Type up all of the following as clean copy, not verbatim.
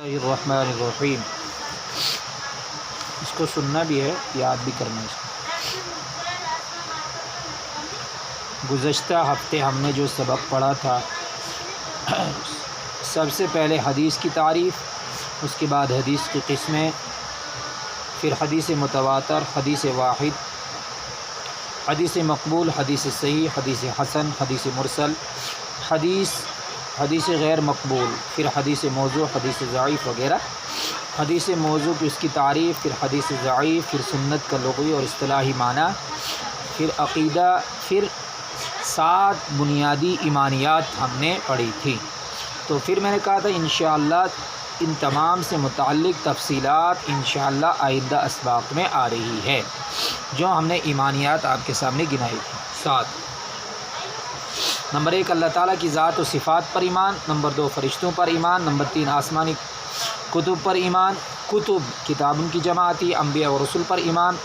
الرحمن الرحیم، اس کو سننا بھی ہے، یاد بھی کرنا ہے۔ گزشتہ ہفتے ہم نے جو سبق پڑھا تھا، سب سے پہلے حدیث کی تعریف، اس کے بعد حدیث کی قسمیں، پھر حدیث متواتر، حدیث واحد، حدیث مقبول، حدیث صحیح، حدیث حسن، حدیث مرسل، حدیث غیر مقبول، پھر حدیث موضوع، حدیث ضعیف وغیرہ۔ حدیث موضوع کی اس کی تعریف، پھر حدیث ضعیف، پھر سنت کا لغوی اور اصطلاحی معنی، پھر عقیدہ، پھر 7 بنیادی ایمانیات ہم نے پڑھی تھی۔ تو پھر میں نے کہا تھا انشاءاللہ ان تمام سے متعلق تفصیلات انشاءاللہ آئندہ اسباق میں آ رہی ہے، جو ہم نے ایمانیات آپ کے سامنے گنائی تھی 7۔ نمبر 1 اللہ تعالیٰ کی ذات و صفات پر ایمان، نمبر 2 فرشتوں پر ایمان، نمبر 3 آسمانی کتب پر ایمان، کتب کتابوں کی جمع آتی ہے، انبیاء و رسول پر ایمان،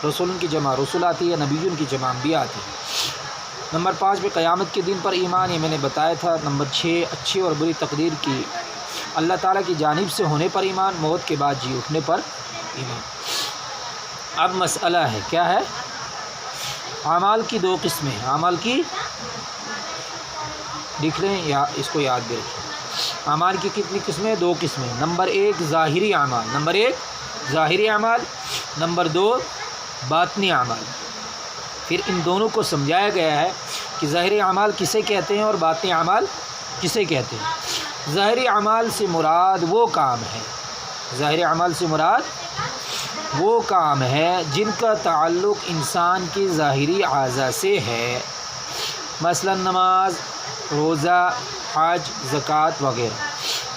رسولوں کی جمع رسول آتی ہے، نبیوں کی جمع انبیاء آتی ہے۔ نمبر 5 پہ قیامت کے دن پر ایمان، یہ میں نے بتایا تھا۔ نمبر 6 اچھی اور بری تقدیر کی اللہ تعالیٰ کی جانب سے ہونے پر ایمان، موت کے بعد جی اٹھنے پر ایمان۔ اب مسئلہ ہے، کیا ہے؟ اعمال کی 2 قسمیں، اعمال کی لکھ لیں یا اس کو یاد بھی رکھیں۔ اعمال کی کتنی قسمیں؟ 2 قسمیں۔ نمبر 1 ظاہری اعمال، نمبر 1 ظاہری اعمال، نمبر 2 باطنی اعمال۔ پھر ان دونوں کو سمجھایا گیا ہے کہ ظاہری اعمال کسے کہتے ہیں اور باطنی اعمال کسے کہتے ہیں۔ ظاہری اعمال سے مراد وہ کام ہے، ظاہری اعمال سے مراد وہ کام ہے جن کا تعلق انسان کی ظاہری اعضاء سے ہے، مثلا نماز، روزہ، حج، زکوٰۃ وغیرہ۔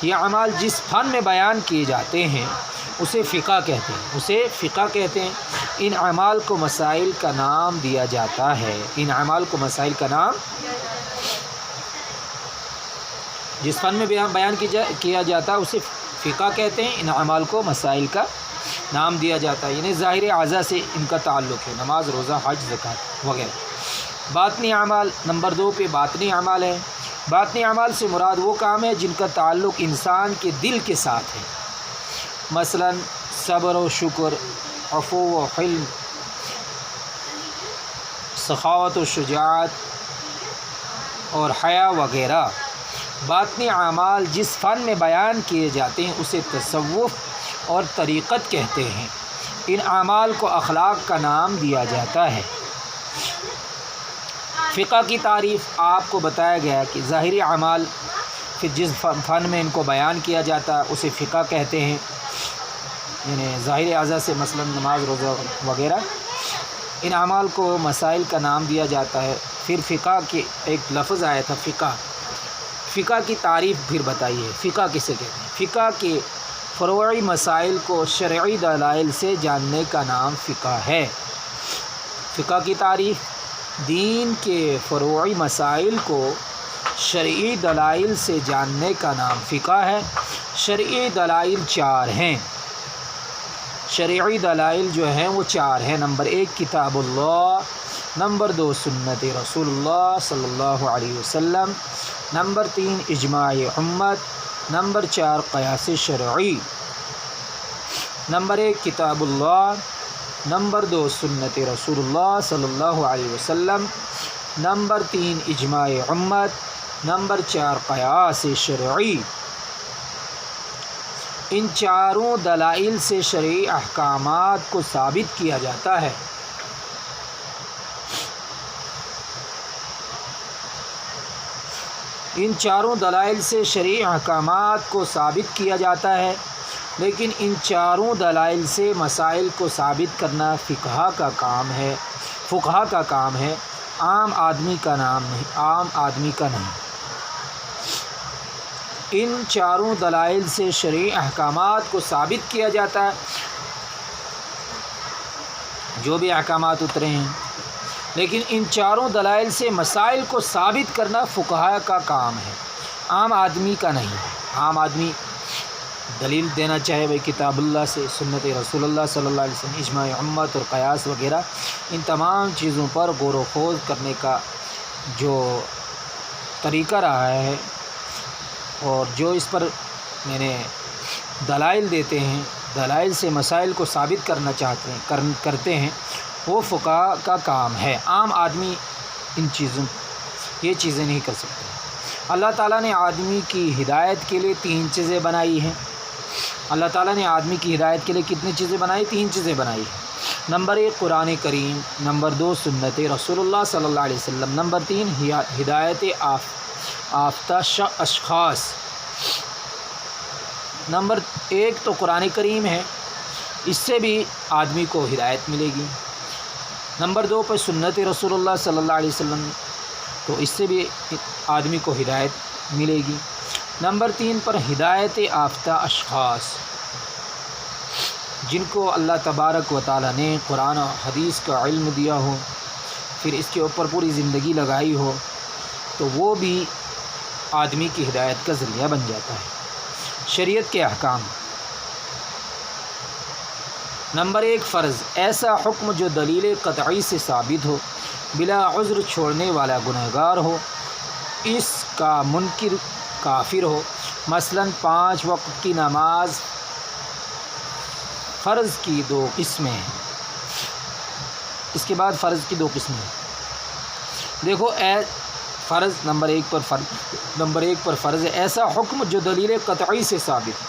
یہ اعمال جس فن میں بیان کیے جاتے ہیں اسے فقہ کہتے ہیں، اسے فقہ کہتے ہیں۔ ان اعمال کو مسائل کا نام دیا جاتا ہے، ان اعمال کو مسائل کا نام، جس فن میں بیان کیا جاتا ہے اسے فقہ کہتے ہیں، ان اعمال کو مسائل کا نام دیا جاتا ہے، یعنی ظاہر اعضاء سے ان کا تعلق ہے، نماز، روزہ، حج، زکوٰۃ وغیرہ۔ باطنی اعمال، نمبر 2 پہ باطنی اعمال ہے۔ باطنی اعمال سے مراد وہ کام ہے جن کا تعلق انسان کے دل کے ساتھ ہے، مثلا صبر و شکر، عفو و حلم، سخاوت و شجاعت اور حیا وغیرہ۔ باطنی اعمال جس فن میں بیان کیے جاتے ہیں اسے تصوف اور طریقت کہتے ہیں، ان اعمال کو اخلاق کا نام دیا جاتا ہے۔ فقہ کی تعریف آپ کو بتایا گیا کہ ظاہری اعمال پھر جس فن میں ان کو بیان کیا جاتا ہے اسے فقہ کہتے ہیں، یعنی ظاہری اعضاء سے مثلا نماز، روزہ وغیرہ۔ ان اعمال کو مسائل کا نام دیا جاتا ہے۔ پھر فقہ کے ایک لفظ آیا تھا فقہ، فقہ کی تعریف پھر بتائیے، فقہ کسے کہتے ہیں؟ فقہ کے فروعی مسائل کو شرعی دلائل سے جاننے کا نام فقہ ہے۔ فقہ کی تعریف، دین کے فروعی مسائل کو شرعی دلائل سے جاننے کا نام فقہ ہے۔ شرعی دلائل 4 ہیں، شرعی دلائل جو ہیں وہ 4 ہیں۔ نمبر 1 کتاب اللہ، نمبر 2 سنت رسول اللہ صلی اللہ علیہ وسلم، نمبر 3 اجماع امت، نمبر 4 قیاس شرعی۔ نمبر 1 کتاب اللہ، نمبر 2 سنت رسول اللہ صلی اللہ علیہ وسلم، نمبر 3 اجماع امت، نمبر 4 قیاس شرعی۔ ان 4 دلائل سے شرعی احکامات کو ثابت کیا جاتا ہے۔ ان 4 دلائل سے شرعی احکامات کو ثابت کیا جاتا ہے، لیکن ان 4 دلائل سے مسائل کو ثابت کرنا فقہا کا کام ہے، فقہا کا کام ہے، عام آدمی کا نام نہیں، عام آدمی کا نہیں۔ ان 4 دلائل سے شرعی احکامات کو ثابت کیا جاتا ہے، جو بھی احکامات اترے ہیں، لیکن ان 4 دلائل سے مسائل کو ثابت کرنا فقہا کا کام ہے، عام آدمی کا نہیں۔ عام آدمی دلیل دینا چاہے بھائی کتاب اللہ سے، سنت رسول اللہ صلی اللہ علیہ وسلم، اجماع امت اور قیاس وغیرہ، ان تمام چیزوں پر غور و خوض کرنے کا جو طریقہ رہا ہے اور جو اس پر میں نے دلائل دیتے ہیں، دلائل سے مسائل کو ثابت کرنا چاہتے ہیں کرتے ہیں، وہ فقہا کا کام ہے۔ عام آدمی یہ چیزیں نہیں کر سکتے۔ اللہ تعالیٰ نے آدمی کی ہدایت کے لیے 3 چیزیں بنائی ہیں۔ اللہ تعالیٰ نے آدمی کی ہدایت کے لیے کتنی چیزیں بنائی؟ 3 چیزیں بنائی ہیں۔ نمبر 1 قرآن کریم، نمبر 2 سنت رسول اللہ صلی اللہ علیہ وسلم، نمبر 3 ہدایت یافتہ اشخاص۔ نمبر 1 تو قرآن کریم ہے، اس سے بھی آدمی کو ہدایت ملے گی۔ نمبر 2 پر سنت رسول اللہ صلی اللہ علیہ وسلم، تو اس سے بھی آدمی کو ہدایت ملے گی۔ نمبر 3 پر ہدایت یافتہ اشخاص، جن کو اللہ تبارک و تعالیٰ نے قرآن و حدیث کا علم دیا ہو، پھر اس کے اوپر پوری زندگی لگائی ہو، تو وہ بھی آدمی کی ہدایت کا ذریعہ بن جاتا ہے۔ شریعت کے احکام۔ نمبر 1 فرض، ایسا حکم جو دلیل قطعی سے ثابت ہو، بلا عذر چھوڑنے والا گنہگار ہو، اس کا منکر کافر ہو۔ مثلاً 5 وقت کی نماز فرض کی 2 قسمیں ہیں۔ اس کے بعد فرض کی 2 قسمیں ہیں۔ دیکھو فرض نمبر 1 پر فرض ہے ایسا حکم جو دلیل قطعی سے ثابت ہو،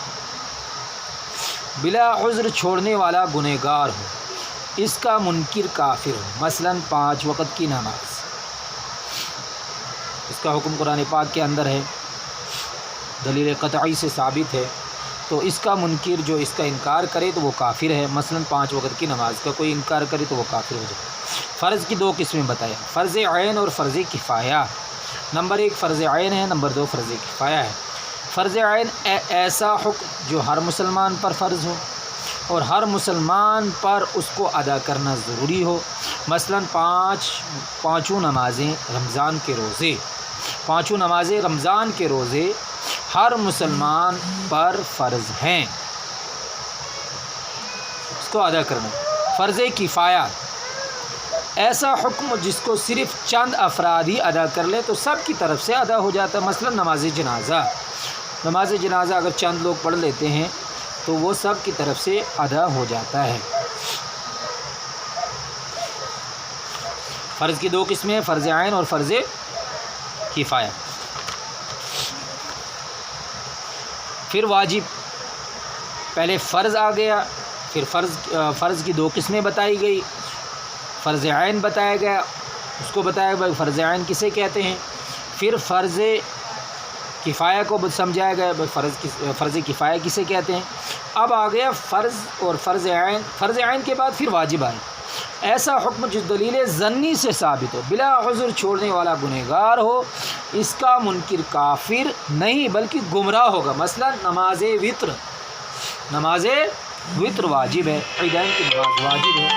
بلا عذر چھوڑنے والا گنہگار ہو، اس کا منکر کافر ہو۔ مثلاً 5 وقت کی نماز، اس کا حکم قرآن پاک کے اندر ہے، دلیل قطعی سے ثابت ہے، تو اس کا منکر جو اس کا انکار کرے تو وہ کافر ہے۔ مثلاً 5 وقت کی نماز کا کوئی انکار کرے تو وہ کافر ہو جائے۔ فرض کی 2 قسمیں بتایا، فرض عین اور فرض کفایہ۔ نمبر 1 فرض عین ہے، نمبر 2 فرض کفایہ ہے۔ فرض عین ایسا حکم جو ہر مسلمان پر فرض ہو اور ہر مسلمان پر اس کو ادا کرنا ضروری ہو۔ مثلاً 5 نمازیں رمضان کے روزے، 5 نمازیں رمضان کے روزے ہر مسلمان پر فرض ہیں، اس کو ادا کرنا۔ فرض کفایہ ایسا حکم جس کو صرف چند افراد ہی ادا کر لیں تو سب کی طرف سے ادا ہو جاتا ہے۔ مثلاً نماز جنازہ اگر چند لوگ پڑھ لیتے ہیں تو وہ سب کی طرف سے ادا ہو جاتا ہے۔ فرض کی 2 قسمیں، فرض عین اور فرض کفایہ۔ پھر واجب، پہلے فرض آ گیا، پھر فرض کی 2 قسمیں بتائی گئی، فرض عین بتایا گیا، اس کو بتایا گیا فرض عین کسے کہتے ہیں، پھر فرض کفایہ کو سمجھایا گیا فرض کفایہ کسے کہتے ہیں۔ اب آ گیا فرض اور فرض عین۔ فرض عین کے بعد پھر واجب آئے، ایسا حکم جس دلیل ظنی سے ثابت ہو، بلا عذر چھوڑنے والا گنہگار ہو، اس کا منکر کافر نہیں بلکہ گمراہ ہوگا۔ مثلا نماز وتر واجب ہے، عیدین کی نماز واجب ہے،